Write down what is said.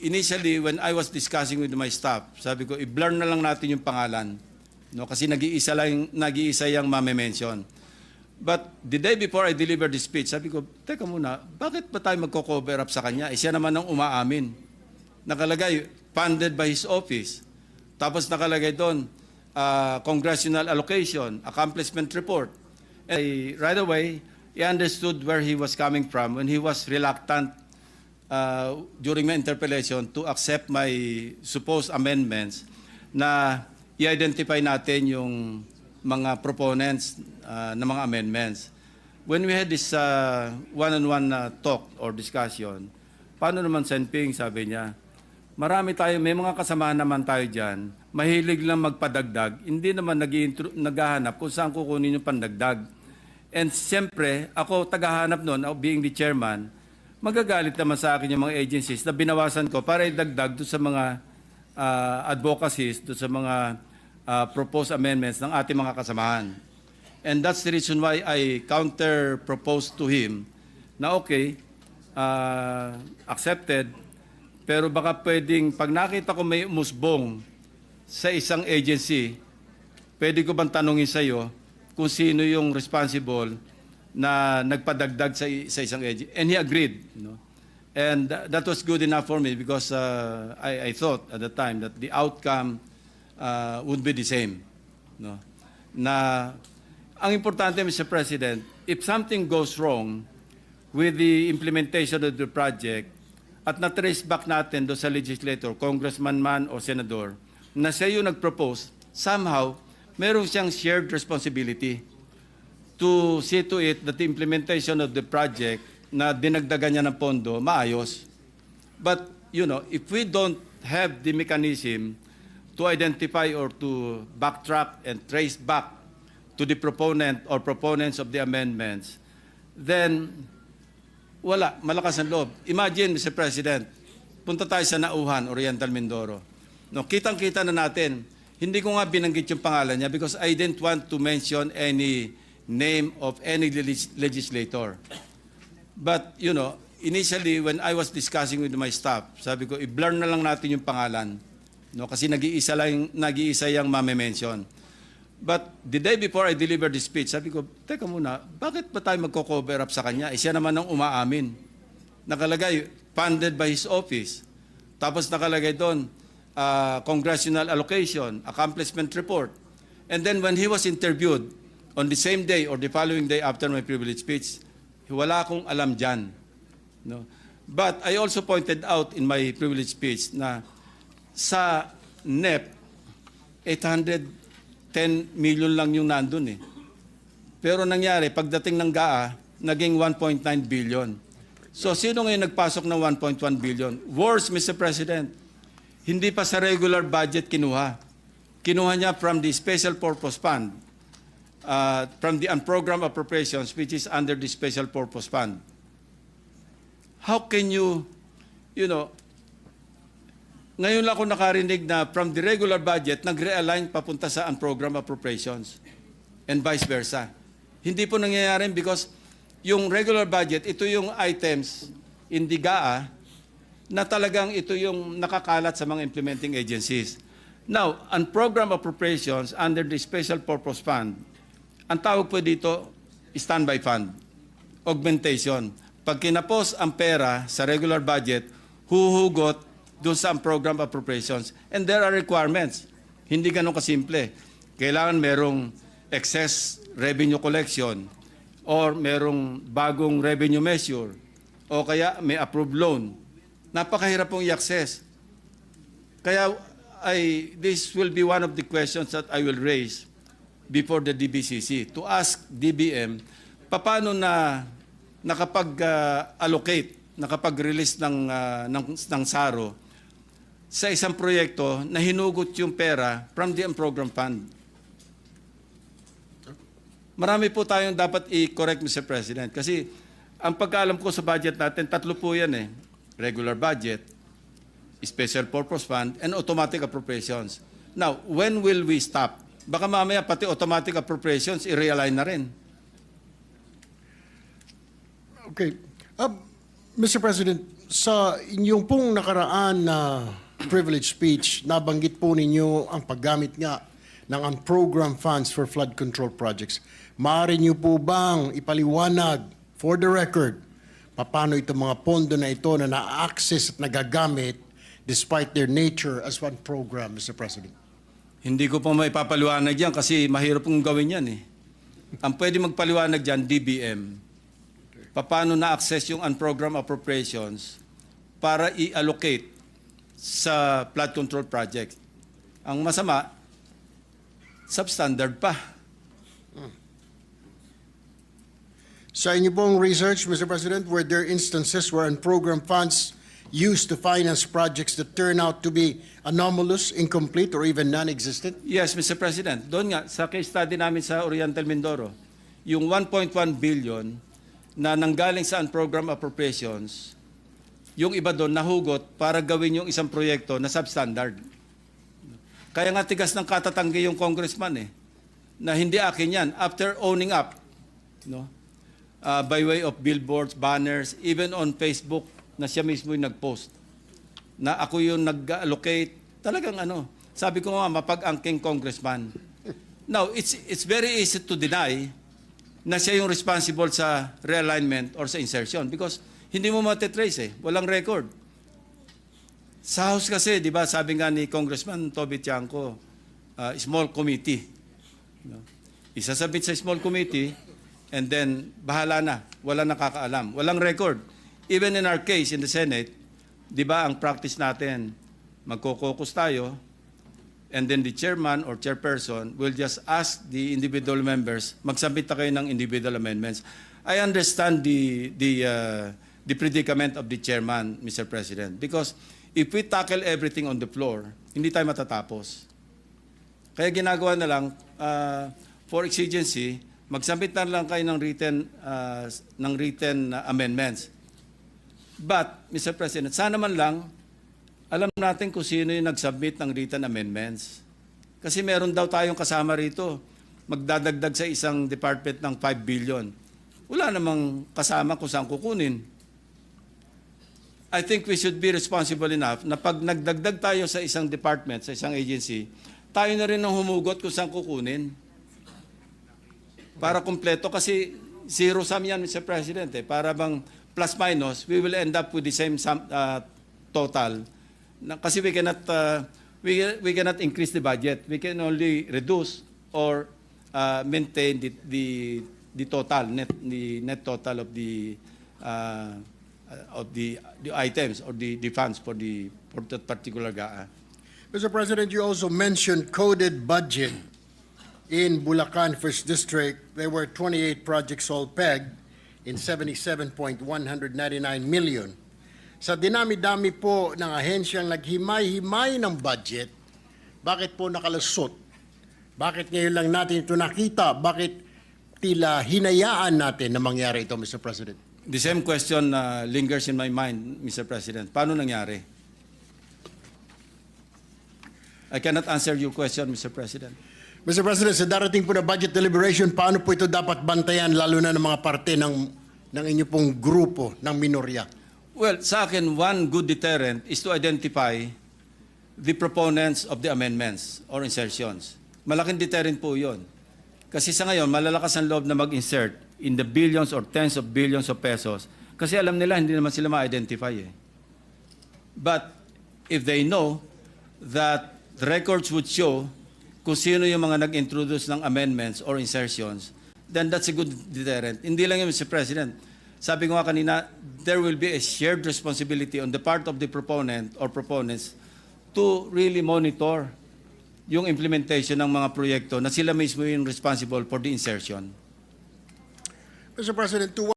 initially, when I was discussing with my staff, sabi ko, i-blur na lang natin yung pangalan. No, kasi nag-iisa yung mame-mention. But the day before I delivered the speech, sabi ko, teka muna, bakit ba tayo magko-cover up sa kanya? Siya naman ang umaamin. Nakalagay, funded by his office. Tapos nakalagay doon, congressional allocation, accomplishment report. And right away, he understood where he was coming from when he was reluctant during my interpellation to accept my supposed amendments na i-identify natin yung mga proponents ng mga amendments. When we had this one-on-one talk or discussion, paano naman Senping, sabi niya, marami tayo, may mga kasamahan naman tayo dyan, mahilig lang magpadagdag, hindi naman naghahanap kung saan kukunin yung pandagdag. And siyempre, ako tagahanap noon, being the chairman, magagalit naman sa akin yung mga agencies na binawasan ko para idagdag doon sa mga advocacies, doon sa mga proposed amendments ng ating mga kasamahan. And that's the reason why I counter-proposed to him na okay, accepted, pero baka pwedeng, pag nakita ko may umusbong sa isang agency, pwede ko bang tanungin sa iyo kung sino yung responsible na nagpadagdag sa isang agency? And he agreed. No? And that was good enough for me because I thought at the time that the outcome would be the same. No? Na ang importante, Mr. President, if something goes wrong with the implementation of the project at na-trace back natin do sa legislator, congressman man o senador, na siya yung nag-propose, somehow, meron siyang shared responsibility to see to it that the implementation of the project na dinagdagan niya ng pondo, maayos. But, you know, if we don't have the mechanism to identify or to backtrack and trace back to the proponent or proponents of the amendments, then wala, malakas ang loob. Imagine, Mr. President, punta tayo sa Nauhan, Oriental Mindoro. No, kitang-kita na natin, hindi ko nga binanggit yung pangalan niya because I didn't want to mention any name of any legislator. But, you know, initially, when I was discussing with my staff, sabi ko, i-blur na lang natin yung pangalan. No, kasi nag-iisa yung mame-mention. But the day before I delivered the speech, sabi ko, teka muna, bakit ba tayo magko-cover up sa kanya? Siya naman ang umaamin. Nakalagay, funded by his office. Tapos nakalagay doon, congressional allocation, accomplishment report. And then when he was interviewed on the same day or the following day after my privilege speech, wala akong alam dyan. No? But I also pointed out in my privilege speech na sa NEP, 810 million lang yung nandun eh. Pero nangyari, pagdating ng GAA, naging 1.9 billion. So sino ngayon nagpasok ng 1.1 billion? Worse, Mr. President, hindi pa sa regular budget kinuha. Kinuha niya from the Special Purpose Fund, from the unprogrammed appropriations, which is under the Special Purpose Fund. How can you know, ngayon lang ako nakarinig na from the regular budget, nag-realign papunta sa unprogrammed appropriations and vice versa. Hindi po nangyayari because yung regular budget, ito yung items in the GAA na talagang ito yung nakakalat sa mga implementing agencies. Now, unprogrammed appropriations under the Special Purpose Fund, ang tawag po dito, standby fund, augmentation. Pag kinapos ang pera sa regular budget, huhugot doon sa program appropriations. And there are requirements. Hindi ganun kasimple. Kailangan merong excess revenue collection or merong bagong revenue measure o kaya may approved loan. Napakahirap pong i-access. Kaya this will be one of the questions that I will raise before the DBCC to ask DBM paano na nakapag-allocate, nakapag-release ng SARO sa isang proyekto na hinugot yung pera from the unprogrammed fund. Marami po tayong dapat i-correct, Mr. President, kasi ang pagkaalam ko sa budget natin, tatlo po yan eh. Regular budget, special purpose fund, and automatic appropriations. Now, when will we stop? Baka mamaya pati automatic appropriations i-realign na rin. Okay. Mr. President, Sa inyong pong nakaraan na privilege speech, nabanggit po ninyo ang paggamit nga ng unprogrammed funds for flood control projects. Maaari niyo po bang ipaliwanag, for the record, paano itong mga pondo na ito na na-access at nagagamit despite their nature as one program, Mr. President? Hindi ko pa maipapaliwanag yan kasi mahirap pong gawin yan eh. Ang pwede magpaliwanag dyan, DBM. Paano na-access yung unprogrammed appropriations para i-allocate sa flood control project. Ang masama, substandard pa. Sa inyo pong research, Mr. President, were there instances where unprogrammed funds used to finance projects that turn out to be anomalous, incomplete, or even non-existent? Yes, Mr. President. Doon nga, sa case study namin sa Oriental Mindoro, yung 1.1 billion na nanggaling sa unprogrammed appropriations, yung iba doon nahugot para gawin yung isang proyekto na substandard. Kaya nga tigas ng katatanggi yung congressman eh, na hindi akin yan. After owning up, no, by way of billboards, banners, even on Facebook, na siya mismo yung nag-post, na ako yung nag-allocate, talagang ano, sabi ko nga, mapag-angking congressman. Now, it's very easy to deny na siya yung responsible sa realignment or sa insertion because hindi mo matitrace eh, walang record. Sa House kasi, di ba, sabi nga ni Congressman Toby Tiangco, small committee. No? Isasabit sa small committee and then bahala na, wala nakakaalam, walang record. Even in our case in the Senate, di ba ang practice natin, magko-caucus tayo, and then the chairman or chairperson will just ask the individual members, magsubmit na kayo ng individual amendments. I understand the predicament of the chairman, Mr. President, because if we tackle everything on the floor, hindi tayo matatapos. Kaya ginagawa na lang, for exigency, magsubmit na lang kayo ng written amendments. But, Mr. President, sana man lang, alam natin kung sino yung nag-submit ng written amendments. Kasi meron daw tayong kasama rito, magdadagdag sa isang department ng 5 billion. Wala namang kasama kung saan kukunin. I think we should be responsible enough na pag nagdagdag tayo sa isang department, sa isang agency, tayo na rin ang humugot kung saan kukunin. Para kumpleto kasi zero sum yan, Mr. President. Para bang plus minus, we will end up with the same sum, total. Kasi we cannot increase the budget. We can only reduce or maintain the total net total of the items or the funds for that particular GAA. Mr. President, you also mentioned coded budget in Bulacan First District. There were 28 projects all pegged in 77.199 million. Sa dinami-dami po ng ahensyang naghimay-himay ng budget, bakit po nakalusot? Bakit ngayon lang natin ito nakita? Bakit tila hinayaan natin na mangyari ito, Mr. President? The same question lingers in my mind, Mr. President. Paano nangyari? I cannot answer your question, Mr. President. Mr. President, sa darating po na budget deliberation, paano po ito dapat bantayan, lalo na ng mga parte ng inyo pong grupo ng minorya? Well, sa akin, one good deterrent is to identify the proponents of the amendments or insertions. Malaking deterrent po yun. Kasi sa ngayon, malalakas ang loob na mag-insert in the billions or tens of billions of pesos. Kasi alam nila, hindi naman sila ma-identify eh. But if they know that the records would show kung sino yung mga nag-introduce ng amendments or insertions, then that's a good deterrent. Hindi lang yun, Mr. President. Sabi ko nga kanina, there will be a shared responsibility on the part of the proponent or proponents to really monitor yung implementation ng mga proyekto na sila mismo yung responsible for the insertion. Mr. President, to